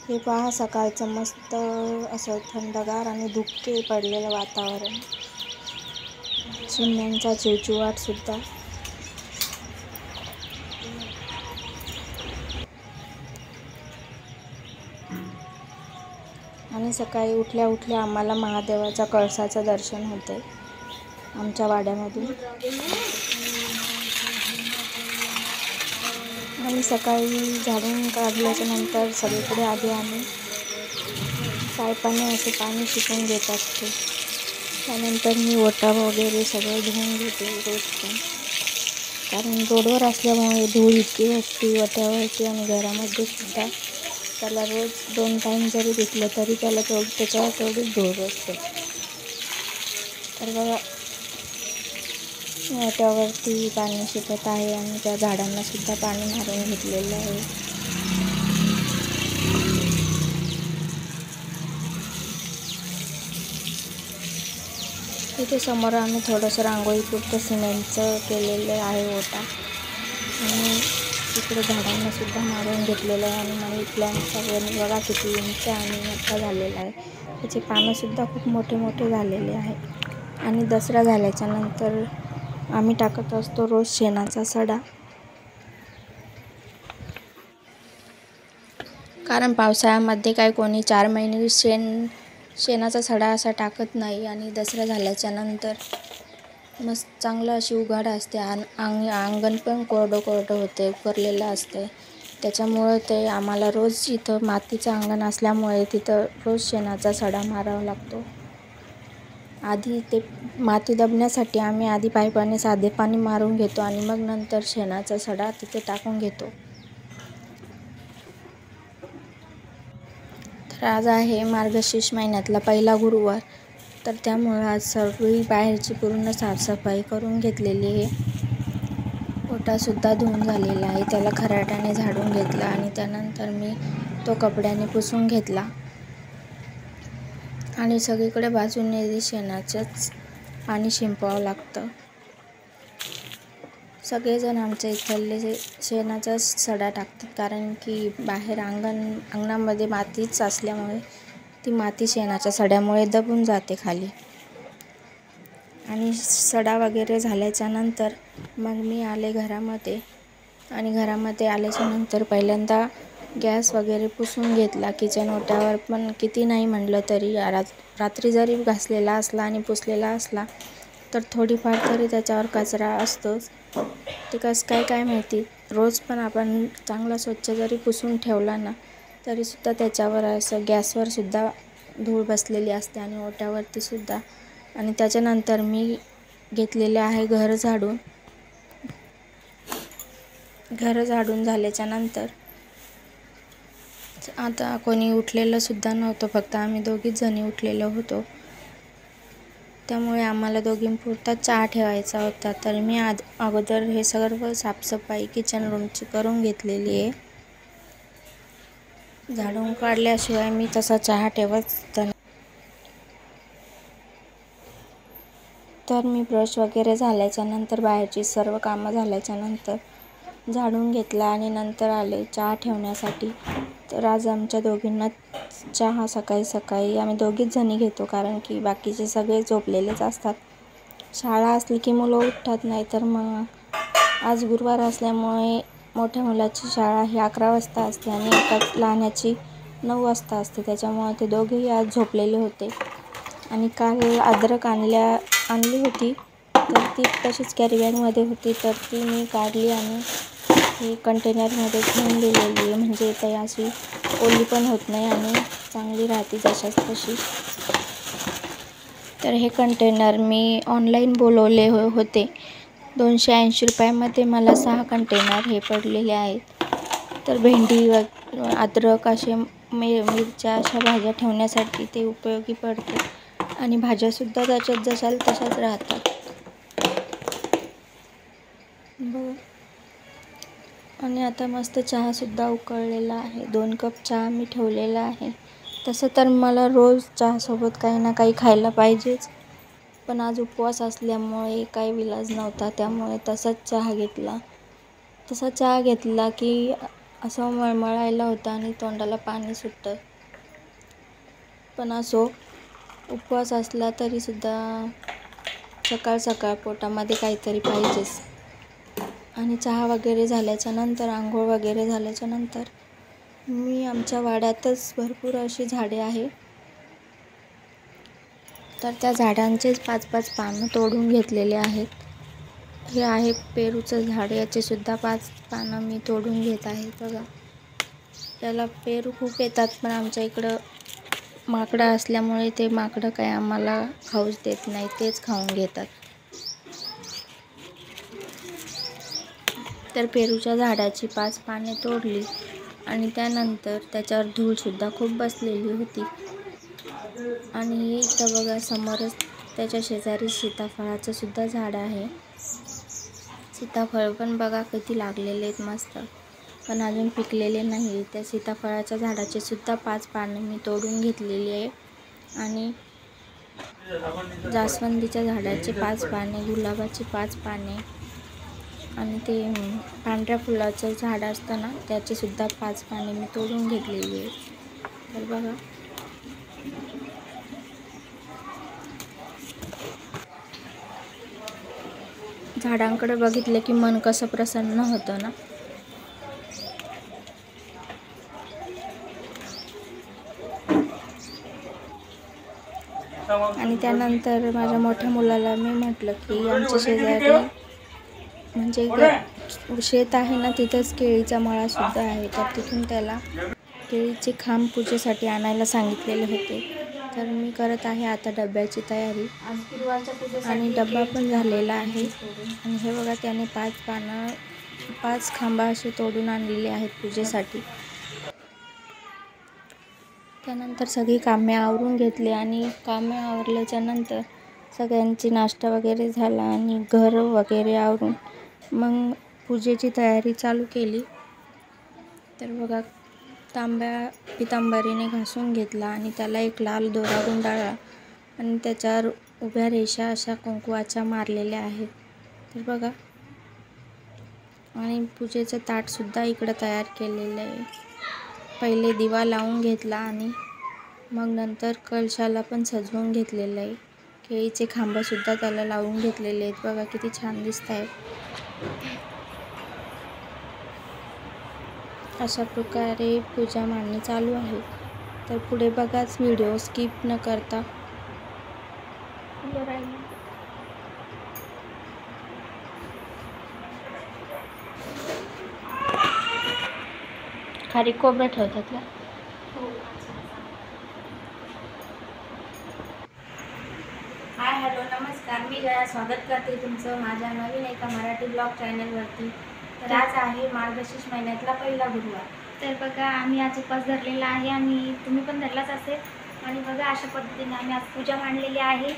हे पहा सकाळचं मस्त असं थंडगार आणि धुके पडलेलं वातावरण. चिमण्यांचा चिवचिवाट सुद्धा. आणि सकाळी उठल्या उठल्या आम्हाला महादेवाच्या कळसाचं दर्शन होते आमच्या वाड्यामधून. आणि सकाळी झाडून काढल्याच्या नंतर सगळीकडे आधी आम्ही पाईपाने असे पाणी शिकून घेत असते. त्यानंतर मी ओटा वगैरे सगळं धुवून घेते रोजचं, कारण रोडवर असल्यामुळे धूळ इतकी असते ओट्यावरती आणि घरामध्ये सुद्धा. त्याला रोज 2 टाईम जरी धुतलं तरी त्याला त्याच्यावर तेवढीच धूळ असते. तर बघा ओट्यावरती पाणी शिकत आहे आणि त्या झाडांना सुद्धा पाणी मारून घेतलेलं आहे. तिथे समोर आम्ही थोडंसं रांगोळीपुरतं सिमेंटचं केलेलं आहे ओटा, आणि तिकडे झाडांना सुद्धा मारून घेतलेलं आहे. आणि मनी प्लॅन्टचा वगैरे बघा किती उंच आणि मोठा झालेला आहे. त्याचे पानंसुद्धा खूप मोठे मोठे झालेले आहे. आणि दसरा झाल्याच्या नंतर आम्ही टाकत असतो रोज शेणाचा सडा, कारण पावसाळ्यामध्ये काय कोणी 4 महिने शेणाचा सडा असा टाकत नाही. आणि दसरा झाल्याच्या नंतर मस्त चांगलं अशी उघाड असते. अंगण पण कोरडं कोरडं होते, उकरलेलं असते. त्याच्यामुळं ते आम्हाला रोज इथं मातीचं अंगण असल्यामुळे तिथं रोज शेणाचा सडा मारावा लागतो. आधी ते माती दबण्यासाठी आम्ही आधी पाईपाने साधे पाणी मारून घेतो आणि मग नंतर शेणाचा सडा तिथे टाकून घेतो. तर आज आहे मार्गशीर्ष महिन्यातला पहिला गुरुवार, तर त्यामुळं आज सर्व बाहेरची पूर्ण साफसफाई करून घेतलेली आहे. ओटासुद्धा धुवून झालेला आहे, त्याला खराट्याने झाडून घेतला आणि त्यानंतर मी तो कपड्याने पुसून घेतला. आणि सगळीकडे बाजूने शेणाचंच पाणी शिंपवावं लागतं. सगळेजण आमच्या इथले शेणाचा सडा टाकतात, कारण की बाहेर अंगणामध्ये मातीच असल्यामुळे ती माती शेणाच्या सड्यामुळे दबून जाते खाली. आणि सडा वगैरे झाल्याच्या नंतर मग मी आले घरामध्ये, आणि घरामध्ये आल्याच्या नंतर पहिल्यांदा गॅस वगैरे पुसून घेतला. किचन ओट्यावर पण किती नाही म्हटलं तरी रात्री जरी घासलेला असला आणि पुसलेला असला तर थोडीफार तरी त्याच्यावर कचरा असतोच. ते कसं काय माहिती. रोज पण आपण चांगला स्वच्छ जरी पुसून ठेवला ना तरीसुद्धा त्याच्यावर असं गॅसवर सुद्धा धूळ बसलेली असते आणि ओट्यावरती सुद्धा. आणि त्याच्यानंतर मी घेतलेले आहे घर झाडून झाल्याच्या नंतर आता कोणी उठलेलं सुद्धा नव्हतं, फक्त आम्ही दोघीच जणी उठलेलो होतो. त्यामुळे आम्हाला दोघींपुरता चहा ठेवायचा होता. तर मी अगोदर हे सर्व साफसफाई किचन रूमची करून घेतलेली आहे. झाडून काढल्याशिवाय मी तसा चहा ठेवत नाही. तर मी ब्रश वगैरे झाल्याच्या नंतर बाहेरची सर्व कामं झाल्याच्या नंतर झाडून घेतला आणि नंतर आले चहा ठेवण्यासाठी. तर आज आमच्या दोघींना चहा सकाळी सकाळी आम्ही दोघीच जणी घेतो, कारण की बाकीचे सगळे झोपलेलेच असतात. शाळा असली की मुलं उठतात, नाही तर मग आज गुरुवार असल्यामुळे मोठ्या मुलाची शाळा ही 11 वाजता असते आणि एका लहान्याची 9 वाजता असते. त्याच्यामुळे ते दोघेही आज झोपलेले होते. आणि काल अद्रक आणली होती, तर ती तशीच कॅरीबॅगमध्ये होती, तर ती मी काढली आणि ही कंटेनरमध्ये ठेवून दिलेली आहे. म्हणजे ते अशी ओली पण होत नाही आणि चांगली राहते जशाच तशी. तर हे कंटेनर मी ऑनलाईन बोलवले होते. 280 रुपयामध्ये मला 6 कंटेनर हे पडलेले आहेत. तर भेंडी अद्रक असे मिरच्या अशा भाज्या ठेवण्यासाठी ते उपयोगी पडते. आणि भाज्यासुद्धा त्याच्यात जशाल तशाच राहतात बघा. आणि आता मस्त चहासुद्धा उकळलेला आहे. 2 कप चहा मी ठेवलेला आहे. तसं तर मला रोज चहासोबत काही ना काही खायला पाहिजेच, पण आज उपवास असल्यामुळे काही विलाज नव्हता, त्यामुळे तसाच चहा घेतला की असं मळमळायला होतं आणि तोंडाला पाणी सुटतं. पण असो, उपवास असला तरीसुद्धा सकाळ सकाळ पोटामध्ये काहीतरी पाहिजेच. आणि चहा वगैरे झाल्याच्यानंतर, आंघोळ वगैरे झाल्याच्यानंतर मी आमच्या वाड्यातच भरपूर अशी झाडे आहे, तर त्या झाडांचेच 5-5 पानं तोडून घेतलेले आहेत. हे आहे पेरूचं झाड, याचेसुद्धा 5 पानं मी तोडून घेत आहे. बघा, याला पेरू खूप येतात, पण आमच्या इकडं माकडं असल्यामुळे ते माकडं काय आम्हाला खाऊच देत नाही, तेच खाऊन घेतात. तर पेरूच्या झाडाची 5 पाने तोडली आणि त्यानंतर त्याच्यावर धूळसुद्धा खूप बसलेली होती. आणि इथं बघा समोरच त्याच्या शेजारी सीताफळाचं सुद्धा झाड आहे. सीताफळ पण बघा किती लागलेले आहेत मस्त, पण अजून पिकलेले नाही. त्या सीताफळाच्या झाडाचे सुद्धा 5 पाने मी तोडून घेतलेली आहे. आणि जास्वंदीच्या झाडाचे 5 पाने, गुलाबाची 5 पाने आणि ते पांढऱ्या फुलाचं झाड असतं ना, त्याचे सुद्धा 5 पाने मी तोडून घेतलेली आहे. तर बघा, झाडांकडे बघितलं की मन कसं प्रसन्न होतं ना. आणि त्यानंतर माझ्या मोठ्या मुलाला मी म्हटलं की आमच्या शेजारी म्हणजे शेत आहे ना, तिथंच केळीचा मळासुद्धा आहे, तर तिथून त्याला केळीचे खांब पूजेसाठी आणायला सांगितलेले होते. तर मी करत आहे आता डब्याची तयारी आणि डब्बा पण झालेला आहे. आणि हे बघा, त्याने 5 खांबा असे तोडून आणलेले आहेत पूजेसाठी. त्यानंतर सगळी कामे आवरून घेतली आणि कामे आवरल्याच्या नंतर सगळ्यांची नाश्ता वगैरे झाला आणि घर वगैरे आवरून मग पूजेची तयारी चालू केली. तर बघा, तांब्या पितांबरीने घासून घेतला आणि त्याला एक लाल दोरा गुंडाळला आणि त्याच्यावर उभ्या रेषा अशा कुंकवाच्या मारलेल्या आहेत. तर बघा, आणि पूजेचं ताटसुद्धा इकडं तयार केलेलं आहे. पहिले दिवा लावून घेतला आणि मग नंतर कलशाला पण सजवून घेतलेलं आहे. केळीचे खांबसुद्धा त्याला लावून घेतलेले आहेत. बघा किती छान दिसत आहेत. अशा प्रकारे पूजा मांडणी चालू आहे. तर पुढे बघाच, व्हिडिओ स्किप न करता. खाली कोबरं ठेवतात का? हाय, हॅलो, नमस्कार. मी जया स्वागत करते तुमचं माझ्या नवीन एका मराठी ब्लॉग चॅनलवरती. तर आज आहे मार्गशीर्ष महिन्यातला पहिला गुरुवार. तर बघा, आम्ही आज उपवास धरलेला आहे आणि तुम्ही पण धरलाच असेल. आणि बघा, अशा पद्धतीने आम्ही आज पूजा मांडलेली आहे.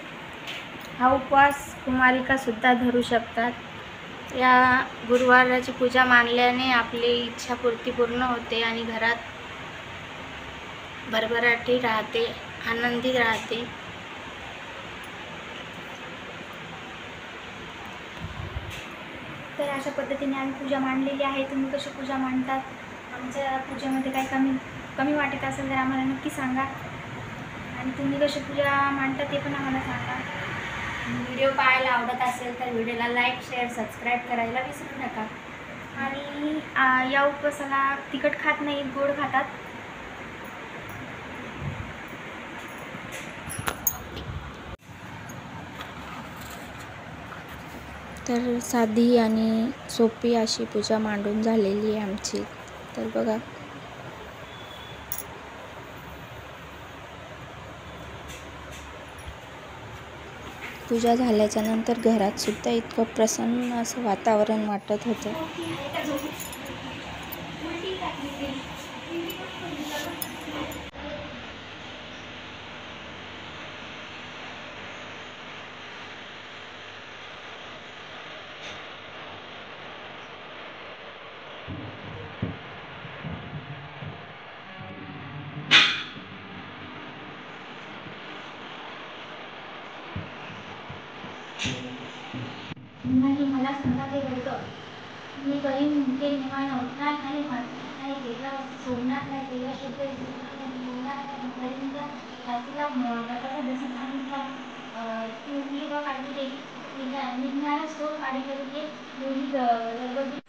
हा उपवास कुमारिकासुद्धा धरू शकतात. या गुरुवाराची पूजा मानल्याने आपली इच्छापूर्ती पूर्ण होते आणि घरात भरभराटी राहते, आनंदी राहते. तर अशा पद्धतीने आम्ही पूजा मांडलेली आहे. तुम्ही कशी पूजा मांडतात, आमच्या पूजेमध्ये काही कमी वाटत असेल तर आम्हाला नक्की सांगा. आणि तुम्ही कशी पूजा मांडता ते पण आम्हाला सांगा. व्हिडिओ पाहायला आवडत असेल तर व्हिडिओला लाईक, शेअर, सबस्क्राईब करायला विसरू नका. आणि या उपवासाला तिखट खात नाही, गोड खातात. तर साधी आणि सोपी अशी पूजा मांडून झालेली आहे आमची. तर बघा, पूजा झाल्याच्या नंतर घरात सुद्धा इतकं प्रसन्न असं वातावरण वाटत होतं. मला सांगा ते घडतं. मी बहीण म्हणते निवाण होत नाही, नाही नाही केलं सोडणार नाही केलं शब्द बोलणार नाही तोपर्यंत तिला बटाटा जसं सांगितलं ती उठली बा काढली गेली निघणारच तो गाडी करून ते दोन्ही लगबगी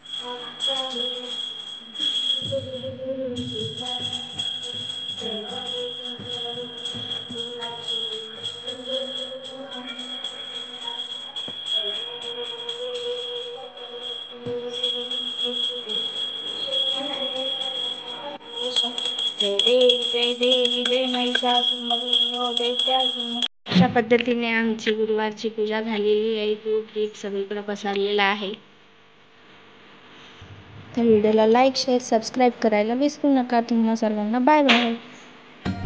अशा पद्धतीने आमची गुरुवारची पूजा झालेली आहे. दूध दीप सगळीकडे पसरलेला आहे. तर व्हिडिओला लाईक शेअर सबस्क्राईब करायला विसरू नका. तुम्हा सर्वांना बाय बाय.